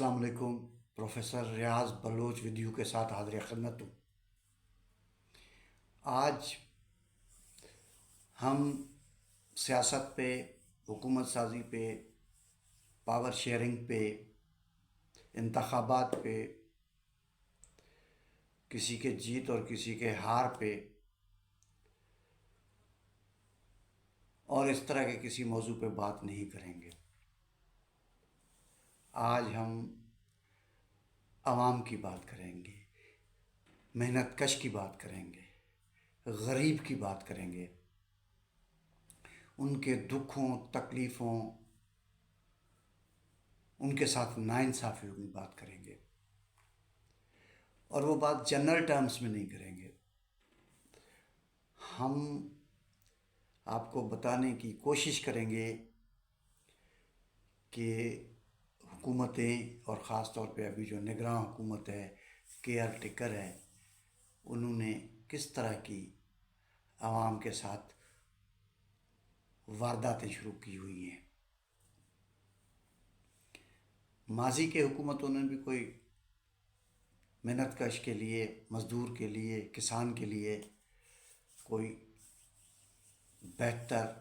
السلام علیکم۔ پروفیسر ریاض بلوچ ودیو کے ساتھ حاضر خدمت ہوں۔ آج ہم سیاست پہ، حکومت سازی پہ، پاور شیئرنگ پہ، انتخابات پہ، کسی کے جیت اور کسی کے ہار پہ اور اس طرح کے کسی موضوع پہ بات نہیں کریں گے۔ آج ہم عوام کی بات کریں گے، محنت کش کی بات کریں گے، غریب کی بات کریں گے، ان کے دکھوں تکلیفوں، ان کے ساتھ ناانصافیوں کی بات کریں گے، اور وہ بات جنرل ٹرمز میں نہیں کریں گے۔ ہم آپ کو بتانے کی کوشش کریں گے کہ حکومتیں، اور خاص طور پہ ابھی جو نگراں حکومت ہے، کیئر ٹیکر ہے، انہوں نے کس طرح کی عوام کے ساتھ وارداتیں شروع کی ہوئی ہیں۔ ماضی کے حکومتوں نے بھی کوئی محنت کش کے لیے، مزدور کے لیے، کسان کے لیے کوئی بہتر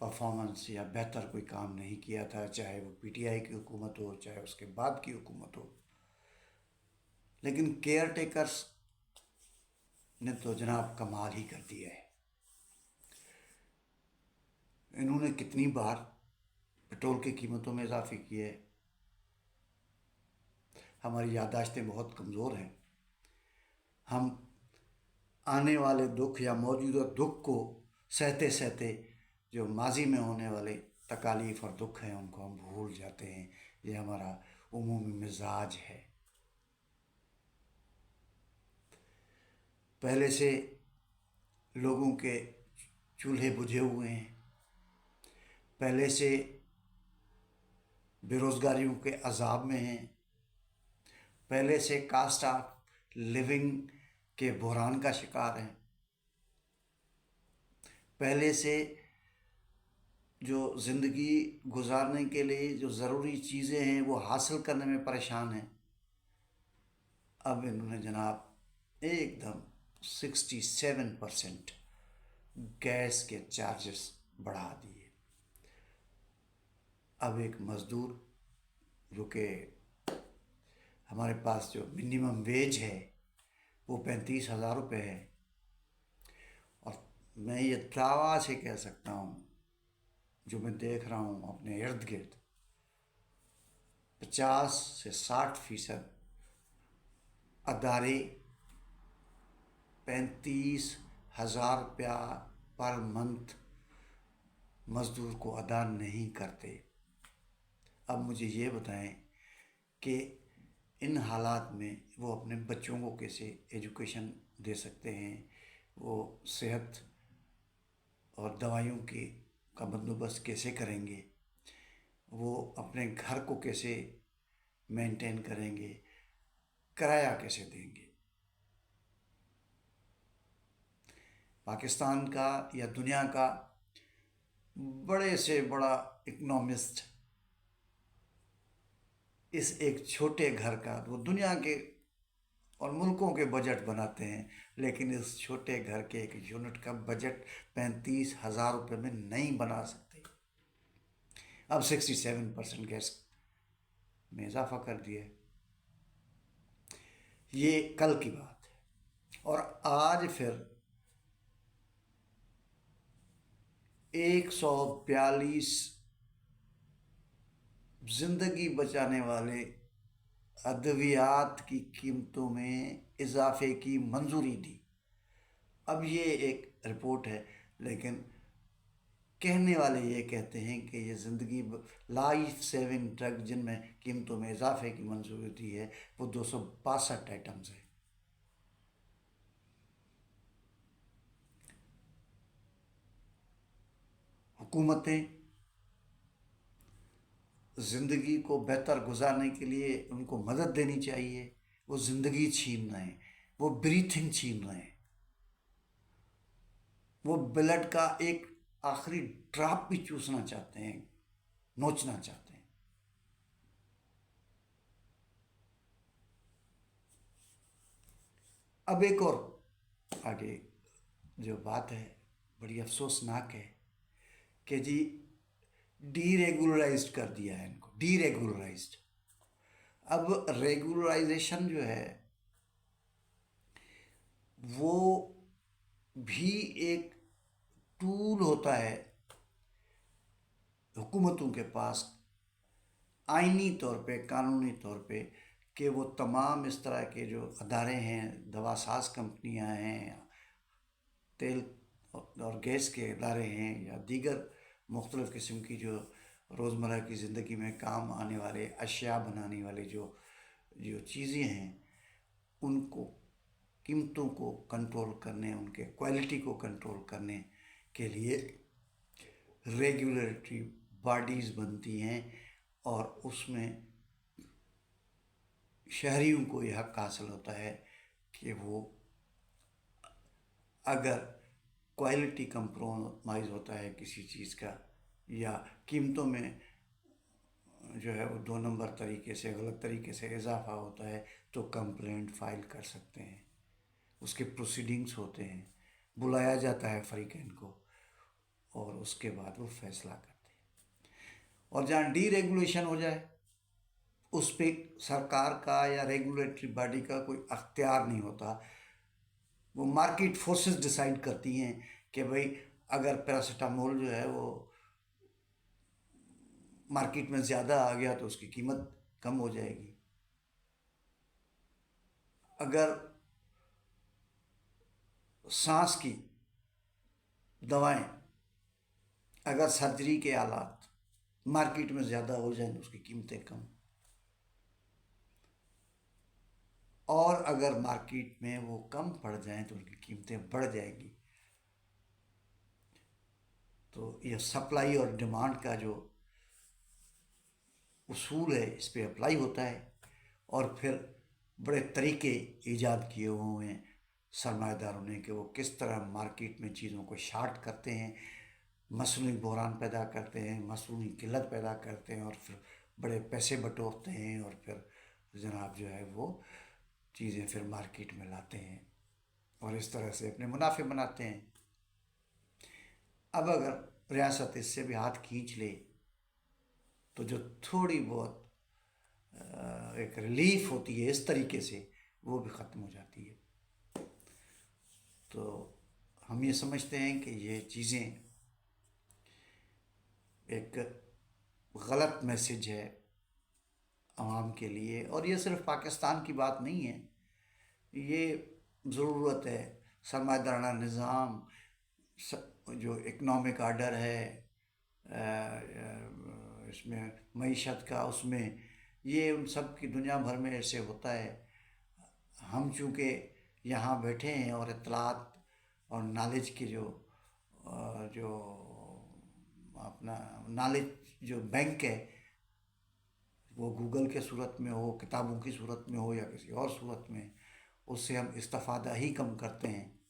پرفارمنس یا بہتر کوئی کام نہیں کیا تھا، چاہے وہ پی ٹی آئی کی حکومت ہو، چاہے اس کے بعد کی حکومت ہو۔ لیکن کیئر ٹیکرز نے تو جناب کمال ہی کر دیا ہے۔ انہوں نے کتنی بار پٹرول کی قیمتوں میں اضافے کیے۔ ہماری یادداشتیں بہت کمزور ہیں۔ ہم آنے والے دکھ یا موجودہ دکھ کو سہتے سہتے جو ماضی میں ہونے والے تکالیف اور دکھ ہیں ان کو ہم بھول جاتے ہیں۔ یہ ہمارا عمومی مزاج ہے۔ پہلے سے لوگوں کے چولہے بجھے ہوئے ہیں، پہلے سے بے روزگاریوں کے عذاب میں ہیں، پہلے سے کاسٹ آف لیونگ کے بحران کا شکار ہیں، پہلے سے جو زندگی گزارنے کے لیے جو ضروری چیزیں ہیں وہ حاصل کرنے میں پریشان ہیں۔ اب انہوں نے جناب ایک دم 67% گیس کے چارجز بڑھا دیے۔ اب ایک مزدور جو کہ ہمارے پاس جو منیمم ویج ہے وہ 35,000 روپے ہے، اور میں یہ دعویٰ سے کہہ سکتا ہوں، جو میں دیکھ رہا ہوں اپنے ارد گرد، 50 سے 60% ادارے 35,000 روپیہ پر منتھ مزدور کو ادا نہیں کرتے۔ اب مجھے یہ بتائیں کہ ان حالات میں وہ اپنے بچوں کو کیسے ایجوکیشن دے سکتے ہیں، وہ صحت اور دوائیوں کا بندوبست کیسے کریں گے، وہ اپنے گھر کو کیسے مینٹین کریں گے، کرایہ کیسے دیں گے۔ پاکستان کا یا دنیا کا بڑے سے بڑا اکنامسٹ اس ایک چھوٹے گھر کا، وہ دنیا کے اور ملکوں کے بجٹ بناتے ہیں، لیکن اس چھوٹے گھر کے ایک یونٹ کا بجٹ 35,000 روپے میں نہیں بنا سکتے۔ اب 67% گیس میں اضافہ کر دیا۔ یہ کل کی بات ہے، اور آج پھر 142 زندگی بچانے والے ادویات کی قیمتوں میں اضافے کی منظوری دی۔ اب یہ ایک رپورٹ ہے، لیکن کہنے والے یہ کہتے ہیں کہ یہ زندگی لائف سیونگ ڈرگ جن میں قیمتوں میں اضافے کی منظوری دی ہے وہ 262 آئٹمز ہیں۔ حکومتیں زندگی کو بہتر گزارنے کے لیے ان کو مدد دینی چاہیے، وہ زندگی چھین رہے ہیں، وہ بریتھنگ چھین رہے ہیں، وہ بلڈ کا ایک آخری ڈراپ بھی چوسنا چاہتے ہیں، نوچنا چاہتے ہیں۔ अब एक और आगे जो बात है बड़ी अफसोसनाक है कि जी डीरेगुलराइज्ड कर दिया है इनको, डीरेगुलराइज्ड। अब रेगुलराइजेशन जो है वो भी एक टूल होता है हुकूमतों के पास आइनी तौर पे, कानूनी तौर पे, कि वो तमाम इस तरह के जो अदारे हैं, दवा साज कंपनियां हैं, तेल और गैस के अदारे हैं, या दीगर मुख्तलिफ़ किस्म की जो रोज़मर्रा की ज़िंदगी में काम आने वाले अशिया बनाने वाले जो जो चीज़ें हैं, उनको कीमतों को कंट्रोल करने, उनके क्वालिटी को कंट्रोल करने के लिए रेगुलेटरी बॉडीज़ बनती हैं, और उसमें शहरियों को यह हक़ हासिल होता है कि वो अगर क्वालिटी कंप्रोमाइज़ होता है किसी चीज़ का, या कीमतों में जो है वो 2 नंबर तरीके से, गलत तरीके से इजाफा होता है, तो कंप्लेंट फाइल कर सकते हैं। उसके प्रोसीडिंग्स होते हैं, बुलाया जाता है फरीकैन को, और उसके बाद वो फैसला करते हैं। और जहाँ डीरेगुलेशन हो जाए उस पर सरकार का या रेगुलेटरी बॉडी का कोई अख्तियार नहीं होता। वो मार्केट फोर्सेस डिसाइड करती हैं कि भाई अगर पैरासीटामोल जो है वो मार्केट में ज़्यादा आ गया तो उसकी कीमत कम हो जाएगी। अगर सांस की दवाएं, अगर सर्जरी के आलात मार्केट में ज़्यादा हो जाएं तो उसकी कीमतें कम, और अगर मार्केट में वो कम पड़ जाएं तो उनकी कीमतें बढ़ जाएगी। तो यह सप्लाई और डिमांड का जो उसूल है इस पे अप्लाई होता है। और फिर बड़े तरीके ईजाद किए हुए हैं सरमाएदारों ने कि वो किस तरह मार्केट में चीज़ों को शार्ट करते हैं, मसनूई बहरान पैदा करते हैं, मसनूई किल्लत पैदा करते हैं, और फिर बड़े पैसे बटोरते हैं, और फिर जनाब जो है वो चीज़ें फिर मार्केट में लाते हैं, और इस तरह से अपने मुनाफे बनाते हैं। अब अगर रियासत इससे भी हाथ खींच ले तो जो थोड़ी बहुत एक रिलीफ होती है इस तरीके से, वो भी ख़त्म हो जाती है। तो हम ये समझते हैं कि ये चीज़ें एक गलत मैसेज है आवाम के लिए। और ये सिर्फ पाकिस्तान की बात नहीं है, ये ज़रूरत है सरमायादाराना निज़ाम, जो इकनॉमिक आर्डर है इसमें मईशत का, उसमें ये उन सब की दुनिया भर में ऐसे होता है। हम चूँकि यहाँ बैठे हैं और इत्तलात और नॉलेज के जो अपना नॉलेज जो बैंक है, वो गूगल के सूरत में हो, किताबों की सूरत में हो, या किसी और सूरत में, उससे हम इस्तेफ़ादा ही कम करते हैं।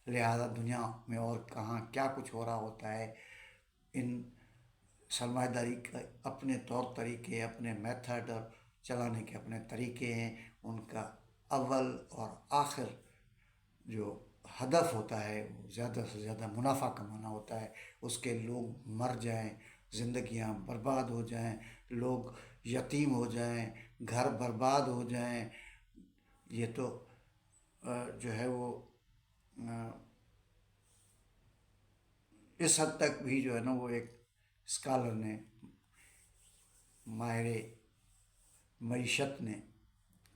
लिहाजा दुनिया में और कहाँ क्या कुछ हो रहा होता है, इन सरमायादारी के अपने तौर तरीके, अपने मेथड और चलाने के अपने तरीके हैं। उनका अव्वल और आखिर जो हदफ होता है वो ज़्यादा से ज़्यादा मुनाफा कमाना होता है। उसके लोग मर जाएं, ज़िंदगियां बर्बाद हो जाएं, लोग यतीम हो जाएं, घर बर्बाद हो जाएं, ये तो जो है वो इस हद तक भी जो है ना, वो एक स्कॉलर ने, माहिर मईशत ने,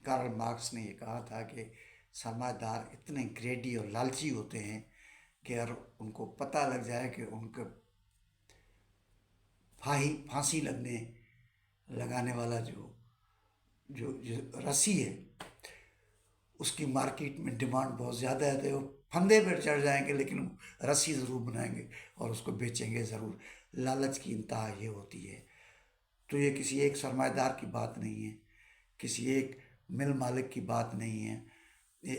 कार्ल मार्क्स ने ये कहा था कि सरमायादार इतने ग्रेडी और लालची होते हैं कि अगर उनको पता लग जाए कि उनके फांसी लगाने वाला जो जो जो रस्सी है उसकी मार्केट में डिमांड बहुत ज़्यादा है, तो वो फंदे पर चढ़ जाएंगे, लेकिन रस्सी ज़रूर बनाएंगे और उसको बेचेंगे ज़रूर। लालच की इंतहा ये होती है। तो ये किसी एक सरमायादार की बात नहीं है, किसी एक मिल मालिक की बात नहीं है, ये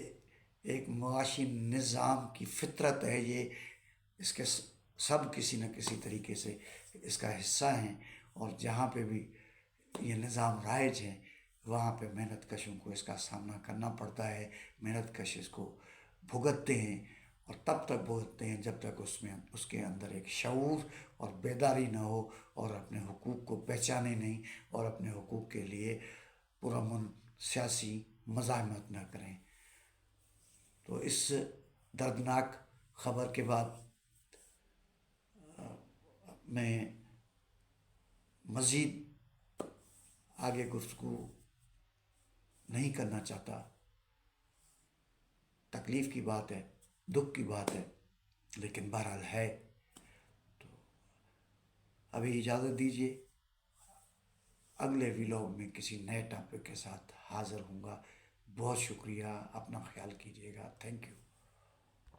एक मुआशी निज़ाम की फितरत है। ये इसके सब किसी न किसी तरीके से इसका हिस्सा हैं, और जहाँ पे भी ये निज़ाम राइज है وہاں پہ محنت کشوں کو اس کا سامنا کرنا پڑتا ہے، محنت کش اس کو بھگتتے ہیں، اور تب تک بھگتتے ہیں جب تک اس کے اندر ایک شعور اور بیداری نہ ہو، اور اپنے حقوق کو پہچانے نہیں، اور اپنے حقوق کے لیے پرامن سیاسی مزاحمت نہ کریں۔ تو اس دردناک خبر کے بعد میں مزید آگے گفتگو نہیں کرنا چاہتا۔ تکلیف کی بات ہے، دکھ کی بات ہے، لیکن بہرحال ہے۔ تو ابھی اجازت دیجیے، اگلے ولاگ میں کسی نئے ٹاپک کے ساتھ حاضر ہوں گا۔ بہت شکریہ، اپنا خیال کیجیے گا، تھینک یو۔